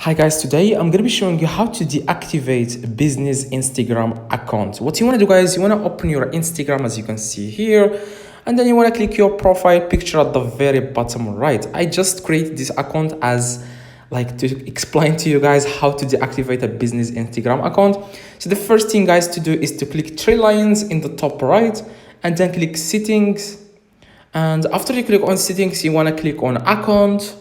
Hi guys, today I'm going to be showing you how to deactivate a business Instagram account. What you want to do guys, you want to open your Instagram as you can see here, and then you want to click your profile picture at the very bottom right. I just created this account as like to explain to you guys how to deactivate a business Instagram account. So the first thing guys to do is to click three lines in the top right and then click settings. And after you click on settings, you want to click on account.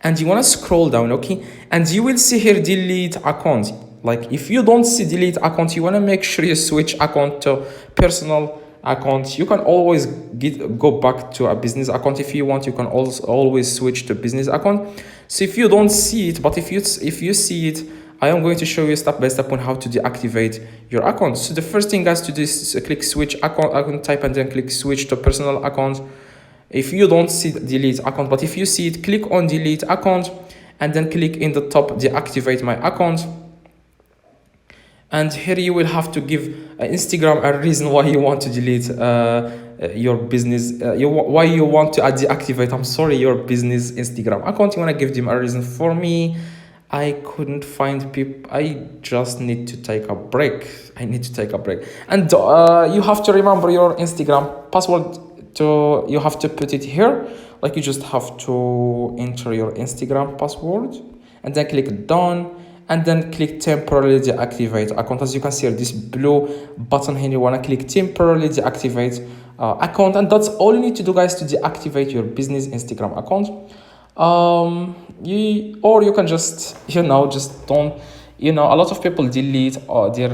And you want to scroll down, okay, and you will see here delete account. Like if you don't see delete account, you want to make sure you switch account to personal account. You can always go back to a business account if you want. You can also always switch to business account. So if you don't see it, but if you see it, I am going to show you step by step on how to deactivate your account. So the first thing guys to do is click switch account type and then click switch to personal account. If you don't see delete account, but if you see it, click on delete account and then click in the top deactivate my account. And here you will have to give Instagram a reason why you want to delete your business, why you want to deactivate, your business Instagram account. You want to give them a reason. For me, I couldn't find people. I just need to take a break. And you have to remember your Instagram password. You have to put it here. Like you just have to enter your Instagram password and then click done and then click temporarily deactivate account. As you can see here, this blue button here, you want to click temporarily deactivate account, and that's all you need to do guys to deactivate your business Instagram account. You can just just don't, a lot of people delete their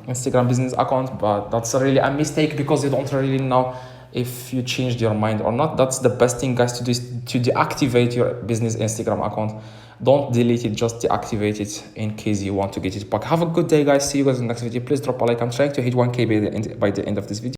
Instagram business account, but that's really a mistake because you don't really know if you changed your mind or not. That's the best thing guys to do, is to deactivate your business Instagram account. Don't delete it, just deactivate it in case you want to get it back. Have a good day guys. See you guys in the next video. Please drop a like. I'm trying to hit 1K by the end of this video.